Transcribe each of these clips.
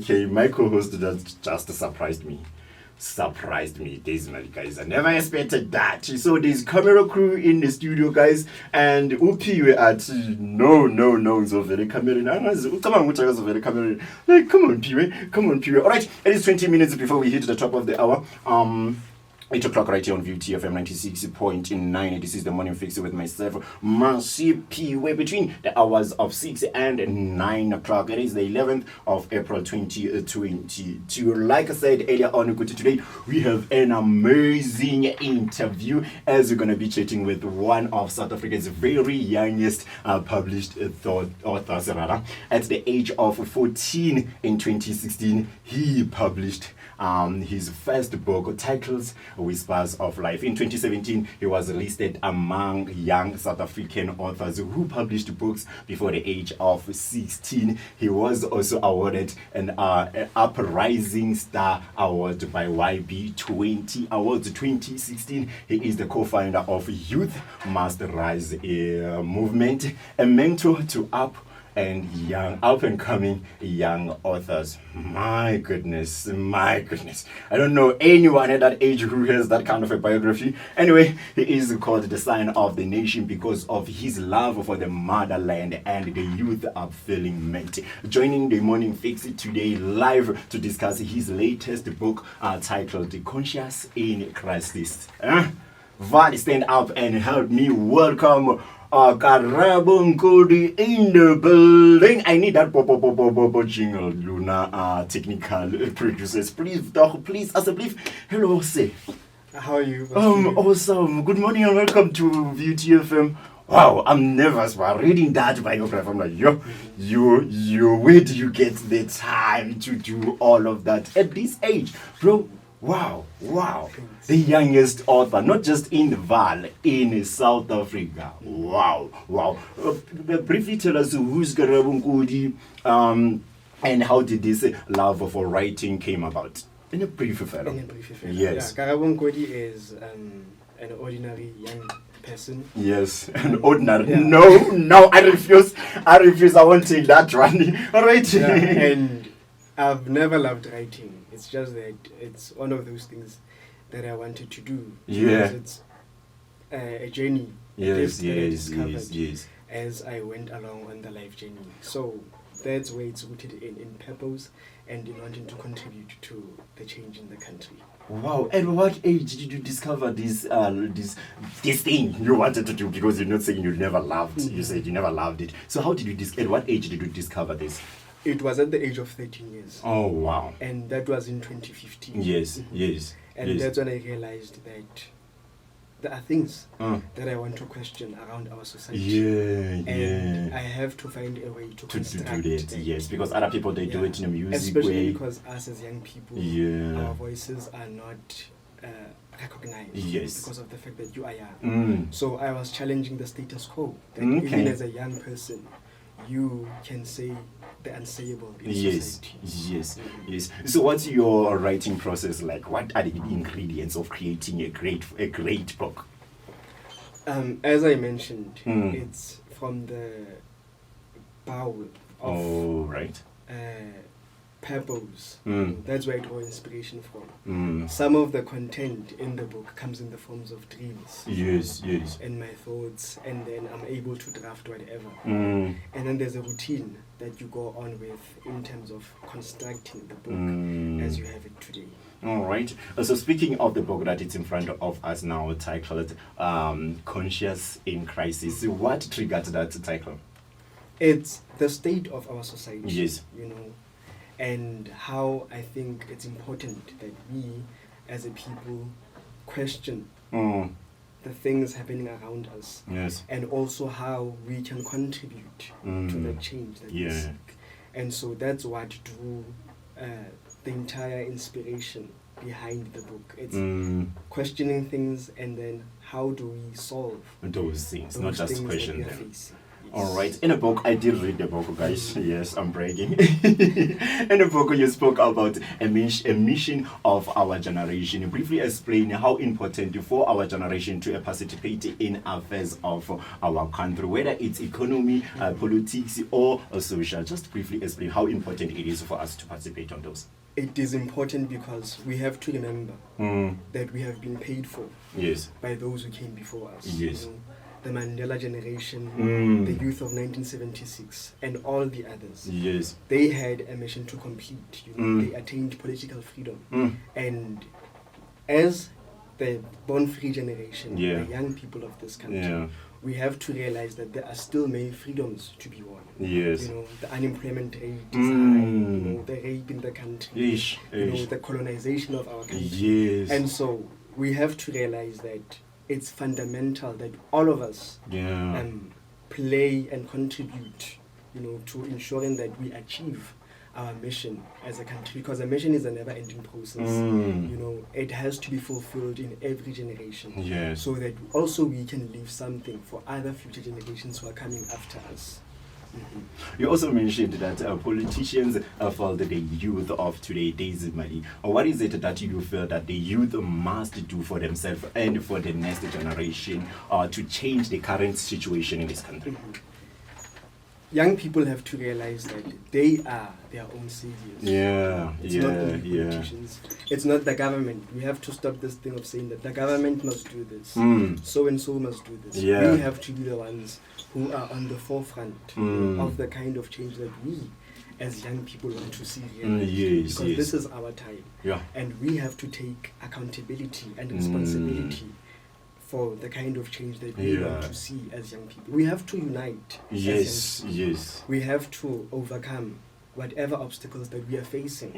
Okay, my co-host just surprised me dismally, guys. I never expected that. So there's camera crew in the studio, guys, and Upi at no so very camera. Come on, very camera. Like, come on, Piwe. All right, it is 20 minutes before we hit the top of the hour. 8 o'clock right here on VUT FM 96.9. This is the morning fix with myself, Mercy P. We're between the hours of 6 and 9 o'clock. It is the 11th of April 2022. Like I said earlier on, today we have an amazing interview as we're going to be chatting with one of South Africa's very youngest published authors. At the age of 14 in 2016, he published his first book titled Whispers of Life. In 2017, he was listed among young South African authors who published books before the age of 16. He was also awarded an Uprising Star Award by YB20 Awards 2016. He is the co-founder of Youth Must Rise movement, a mentor to up and coming young authors. My goodness. I don't know anyone at that age who has that kind of a biography. Anyway, he is called the Sign of the Nation because of his love for the motherland and the youth upfillment. Joining the Morning Fix today live to discuss his latest book titled Conscious in Crisis. VUT, stand up and help me welcome Karabo Nkoli in the building. I need that jingle, Luna, technical producers. Please, as a brief. Hello, say. How are you? Awesome. Good morning and welcome to VUT FM. Wow, I'm nervous while reading that biography. I'm like, yo, where do you get the time to do all of that at this age, bro? Wow. The youngest author, not just in the Val, in South Africa. Wow. Briefly tell us who's Karabo Nkoli, and how did this love for writing came about? In a brief fellow. Yes. Yeah, Karabo Nkoli is an ordinary young person. Yes, an ordinary. Yeah. No, I refuse. I won't take that one. All right. Yeah, and I've never loved writing. It's just that it's one of those things that I wanted to do. Yeah. It's a journey. Yes. As I went along on the life journey. So that's where it's rooted in purpose and in wanting to contribute to the change in the country. Wow. At what age did you discover this thing you wanted to do? Because you're not saying you never loved. You said you never loved it. So how did you at what age did you discover this? It was at the age of 13 years. Oh, wow. And that was in 2015. Yes. And that's when I realized that there are things that I want to question around our society. And I have to find a way to construct do that. Yes, because other people, they do it in a music especially way. Because us as young people, our voices are not recognized because of the fact that you are young. So I was challenging the status quo. That even as a young person, you can say the unsayable in society. Yes. So what's your writing process like? What are the ingredients of creating a great book? As I mentioned, it's from the bowl of purpose. That's where I draw inspiration from. Some of the content in the book comes in the forms of dreams. Yes. And my thoughts, and then I'm able to draft whatever. And then there's a routine that you go on with in terms of constructing the book as you have it today. All right. So speaking of the book that is in front of us now, titled Conscious in Crisis, what triggered that title? It's the state of our society. Yes. And how I think it's important that we, as a people, question the things happening around us. Yes. And also how we can contribute to the change that we seek. And so that's what drew the entire inspiration behind the book. It's questioning things and then how do we solve those things, not just question them. All right. In a book, I did read the book, guys. Yes, I'm bragging. In the book, you spoke about a mission of our generation. You briefly explain how important for our generation to participate in affairs of our country, whether it's economy, politics, or social. Just briefly explain how important it is for us to participate on those. It is important because we have to remember that we have been paid for by those who came before us. Yes. You know, the Mandela generation, the youth of 1976, and all the others. Yes. They had a mission to complete. You know, they attained political freedom. And as the born-free generation, the young people of this country, we have to realize that there are still many freedoms to be won. Yes. You know, the unemployment rate is high, you know, the rape in the country, you know, the colonization of our country. Yes. And so we have to realize that it's fundamental that all of us play and contribute, you know, to ensuring that we achieve our mission as a country, because a mission is a never-ending process. You know, it has to be fulfilled in every generation, so that also we can leave something for other future generations who are coming after us. You also mentioned that politicians failed the youth of today. Daisy Mali, what is it that you feel that the youth must do for themselves and for the next generation to change the current situation in this country? Young people have to realize that they are their own saviors. It's not only politicians. It's not the government. We have to stop this thing of saying that the government must do this, so and so must do this. We have to be the ones who are on the forefront of the kind of change that we as young people want to see here. Because this is our time. And we have to take accountability and responsibility for the kind of change that we want to see as young people. We have to unite. We have to overcome whatever obstacles that we are facing,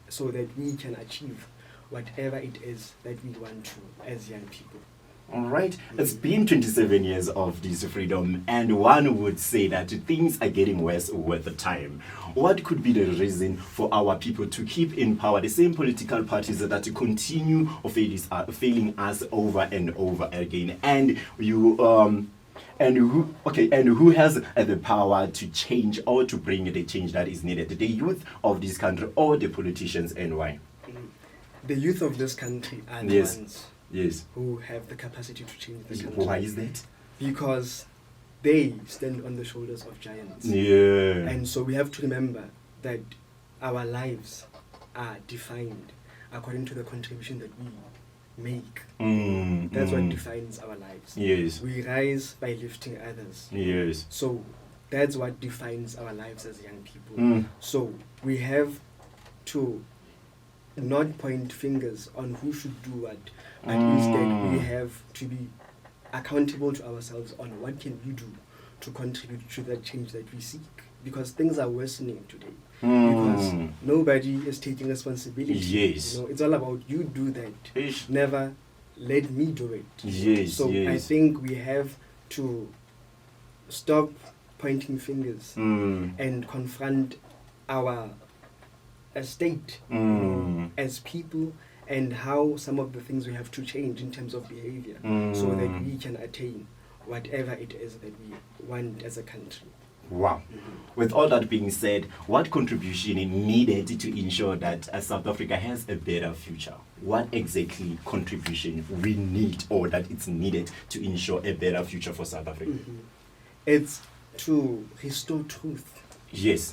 so that we can achieve whatever it is that we want to as young people. All right. It's been 27 years of this freedom, and one would say that things are getting worse with the time. What could be the reason for our people to keep in power the same political parties that continue failing us over and over again? And who has the power to change or to bring the change that is needed? The youth of this country or the politicians, and why? The youth of this country are the ones who have the capacity to change the country. Why is that? Because they stand on the shoulders of giants. And so we have to remember that our lives are defined according to the contribution that we make. That's what defines our lives. We rise by lifting others. So that's what defines our lives as young people. So we have to not point fingers on who should do what, but instead we have to be accountable to ourselves on what can we do to contribute to that change that we seek, because things are worsening today, because nobody is taking responsibility. You know, it's all about you do that, never let me do it. So I think we have to stop pointing fingers and confront our state, you know, as people, and how some of the things we have to change in terms of behavior, so that we can attain whatever it is that we want as a country. Wow. With all that being said, what contribution is needed to ensure that South Africa has a better future? What exactly contribution we need, or that it's needed to ensure a better future for South Africa? It's to restore truth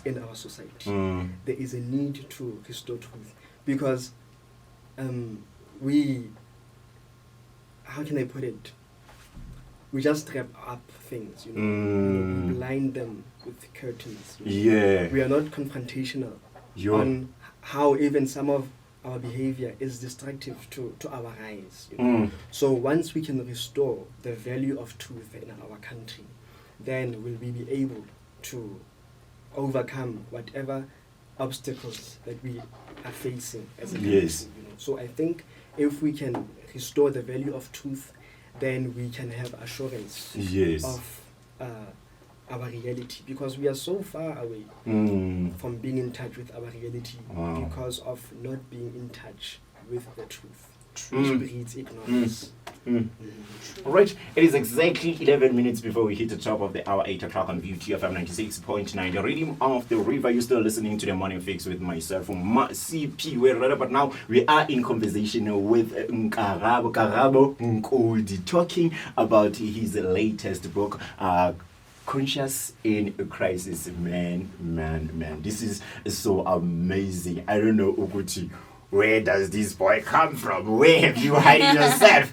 in our society. There is a need to restore truth, because how can I put it? We just wrap up things, you know, we blind them with curtains. You know? We are not confrontational on how even some of our behavior is destructive to our eyes. You know? So once we can restore the value of truth in our country, then will we be able to overcome whatever obstacles that we are facing as a country. You know? So I think if we can restore the value of truth, then we can have assurance of our reality, because we are so far away from being in touch with our reality because of not being in touch with the truth. which breeds ignorance. All right, it is exactly 11 minutes before we hit the top of the hour, 8 o'clock on VUT FM 96.9. The rhythm of the river. You're still listening to the Morning Fix with myself, CP. We're right about now. We are in conversation with Karabo Nkoli, talking about his latest book, Conscious in a Crisis. Man. This is so amazing. I don't know, Uguti. Where does this boy come from? Where have you hidden yourself?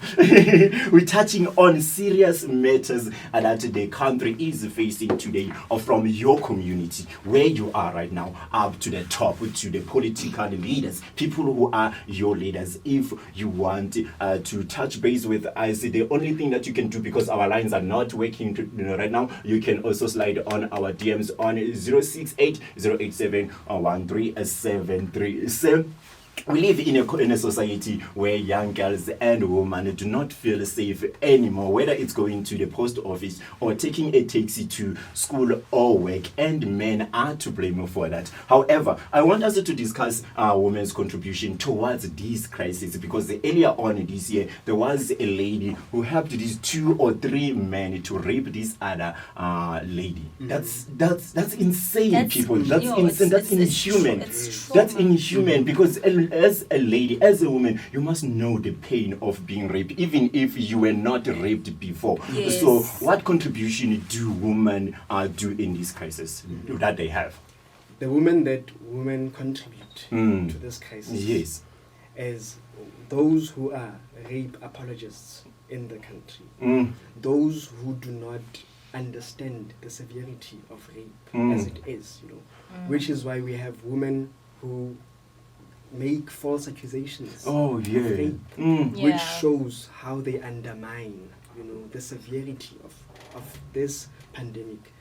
We're touching on serious matters that the country is facing today, or from your community, where you are right now, up to the top, to the political leaders, people who are your leaders. If you want to touch base with us, the only thing that you can do, because our lines are not working right now, you can also slide on our DMs on 068 087 1373. We live in a society where young girls and women do not feel safe anymore, whether it's going to the post office or taking a taxi to school or work, and men are to blame for that. However, I want us to discuss women's contribution towards this crisis, because earlier on this year, there was a lady who helped these 2 or 3 men to rape this other lady. That's insane, people. That's insane. That's inhuman. That's inhuman, because as a lady, as a woman, you must know the pain of being raped, even if you were not raped before. Yes. So what contribution do women do in this crisis that they have? The women contribute to this crisis, yes, as those who are rape apologists in the country, those who do not understand the severity of rape as it is, which is why we have women who make false accusations of rape, which shows how they undermine, the severity of this pandemic,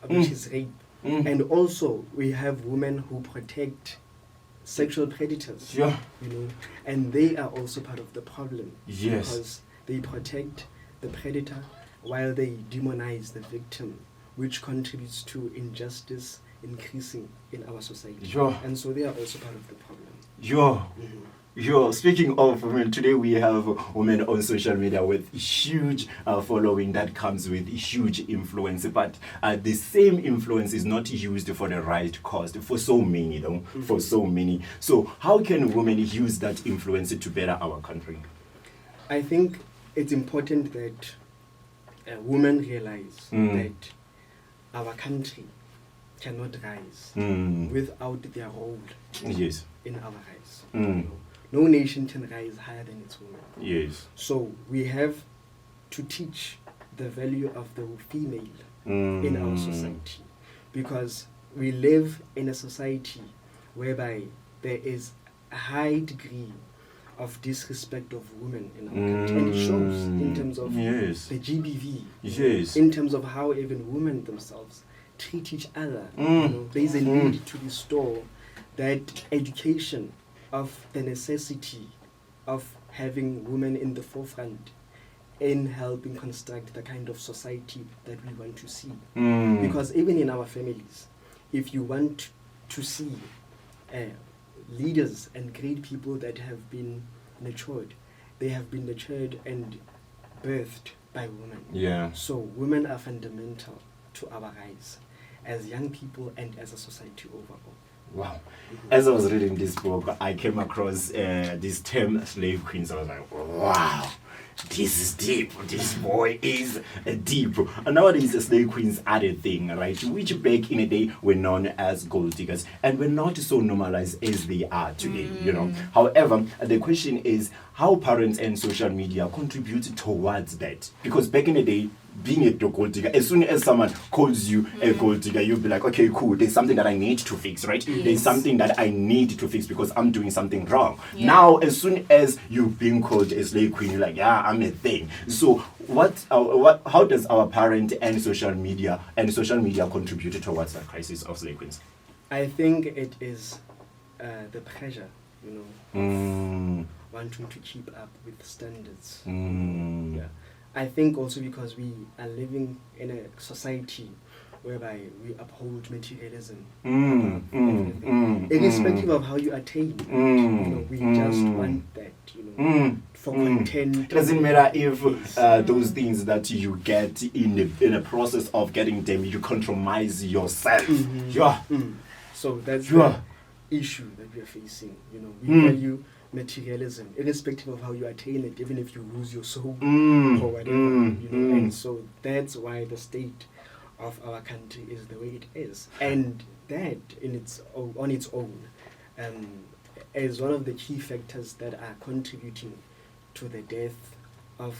which is rape. And also we have women who protect sexual predators, and they are also part of the problem, because they protect the predator while they demonize the victim, which contributes to injustice increasing in our society. And so they are also part of the problem. Speaking of women, today we have women on social media with huge following that comes with huge influence, but the same influence is not used for the right cause for so many, for so many. So how can women use that influence to better our country? I think it's important that women realize that our country cannot rise without their role in our rise. No nation can rise higher than its women. So we have to teach the value of the female in our society, because we live in a society whereby there is a high degree of disrespect of women in our country, and it shows in terms of the GBV, in terms of how even women themselves treat each other. There's a need to restore that education of the necessity of having women in the forefront in helping construct the kind of society that we want to see. Because even in our families, if you want to see leaders and great people that have been nurtured, they have been nurtured and birthed by women. So women are fundamental to our rise as young people and as a society overall. Wow. As I was reading this book, I came across this term slave queens. I was like, wow, this is deep. This boy is deep. And nowadays, slave queens are a thing, right? Which back in the day were known as gold diggers and were not so normalized as they are today, However, the question is how parents and social media contribute towards that. Because back in the day, being a gold digger, as soon as someone calls you a gold digger, you'll be like, okay, cool, there's something that I need to fix, right? There's something that I need to fix because I'm doing something wrong. Now, as soon as you're being called a slave queen, you're like, yeah, I'm a thing. So how does our parent and social media contribute towards the crisis of slave queens? I think it is the pressure, of wanting to keep up with standards. I think also because we are living in a society whereby we uphold materialism, irrespective of how you attain. We just want that, for content. It doesn't matter if those things that you get in a process of getting them, you compromise yourself. So that's the issue that we are facing. We value materialism, irrespective of how you attain it, even if you lose your soul or whatever. And so that's why the state of our country is the way it is, and that on its own is one of the key factors that are contributing to the death of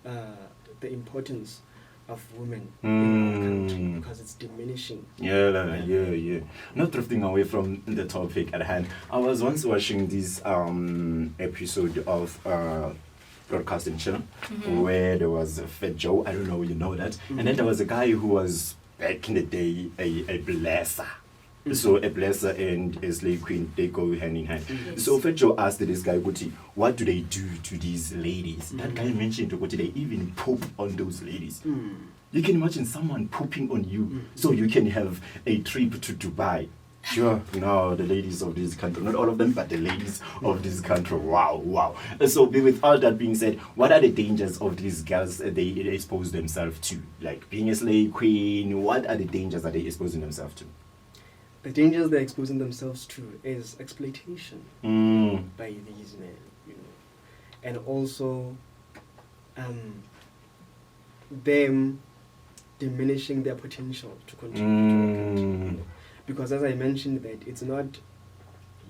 the importance of women in our country, because it's diminishing. Not drifting away from the topic at hand, I was once watching this episode of broadcasting channel where there was a Fat Joe, I don't know, you know that, and then there was a guy who was back in the day a blesser. So a blesser and a slave queen, they go hand in hand. So Fat Joe asked this guy, what do they do to these ladies? That guy mentioned they even poop on those ladies. You can imagine someone pooping on you so you can have a trip to Dubai. Sure, no, the ladies of this country, not all of them, but the ladies of this country. Wow. So with all that being said, what are the dangers of these girls they expose themselves to? Like being a slave queen, what are the dangers that they exposing themselves to? The dangers they're exposing themselves to is exploitation by these men, and also them diminishing their potential to contribute to the country. Because as I mentioned, that it's not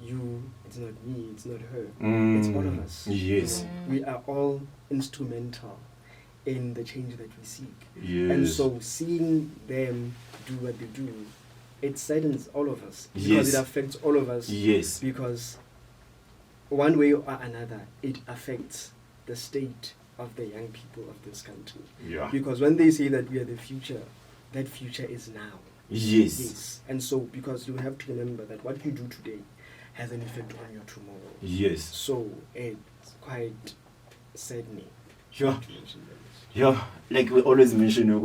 you, it's not me, it's not her, it's all of us. Yes. We are all instrumental in the change that we seek. Yes. And so seeing them do what they do, it saddens all of us, because it affects all of us. Yes. Because one way or another, it affects the state of the young people of this country. Because when they say that we are the future, that future is now. Yes. And so, because you have to remember that what you do today has an effect on your tomorrow. Yes. So it's quite saddening. Like we always mention,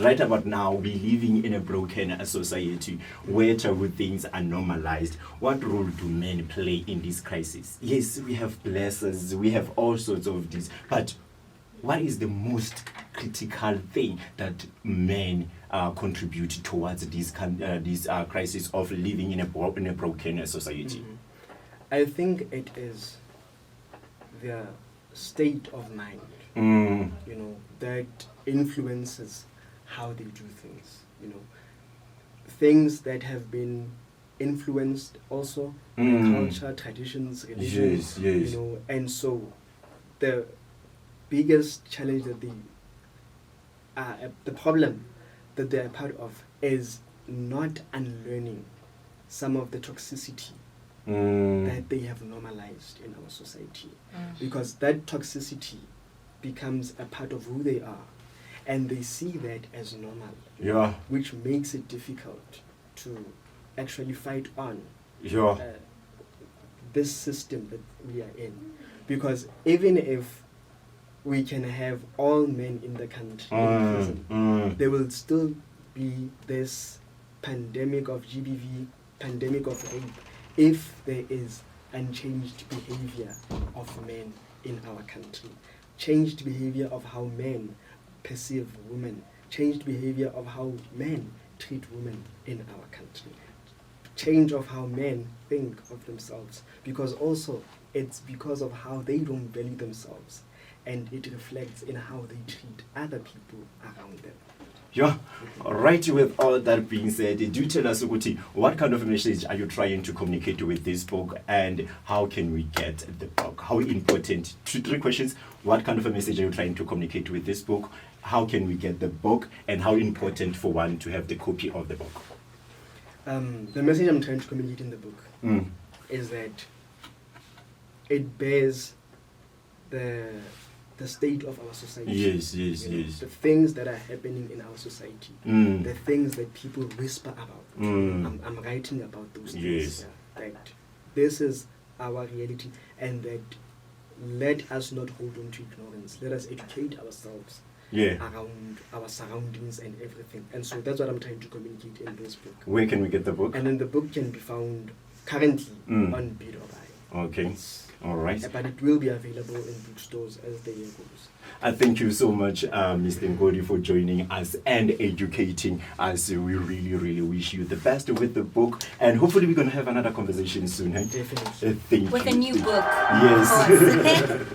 right about now, we're living in a broken society where terrible things are normalized. What role do men play in this crisis? Yes, we have blessers, we have all sorts of this, but what is the most critical thing that men contribute towards this crisis of living in a broken society? I think it is their state of mind, that influences how they do things. Things that have been influenced also by culture, traditions, religion. And so the biggest challenge that the problem that they are part of is not unlearning some of the toxicity that they have normalized in our society, because that toxicity becomes a part of who they are, and they see that as normal, which makes it difficult to actually fight on this system that we are in. Because even if we can have all men in the country in prison, there will still be this pandemic of GBV, pandemic of rape, if there is unchanged behavior of men in our country, changed behavior of how men perceive women, changed behavior of how men treat women in our country, change of how men think of themselves, because also it's because of how they don't value themselves, and it reflects in how they treat other people around them. Right. With all that being said, do tell us, Uguti, what kind of a message are you trying to communicate with this book, and how can we get the book? How important? 3 questions. What kind of a message are you trying to communicate with this book? How can we get the book, and how important for one to have the copy of the book? The message I'm trying to communicate in the book is that it bears the state of our society. Yes. The things that are happening in our society, the things that people whisper about. I'm writing about those things. That this is our reality, and that let us not hold on to ignorance. Let us educate ourselves around our surroundings and everything. And so that's what I'm trying to communicate in this book. Where can we get the book? And then the book can be found currently on Bid. Okay. All right. But it will be available in bookstores as the year goes. I thank you so much, Mr. Nkoli, for joining us and educating us. We really, really wish you the best with the book. And hopefully we're going to have another conversation soon. Definitely. Thank with you. A new book. Yes.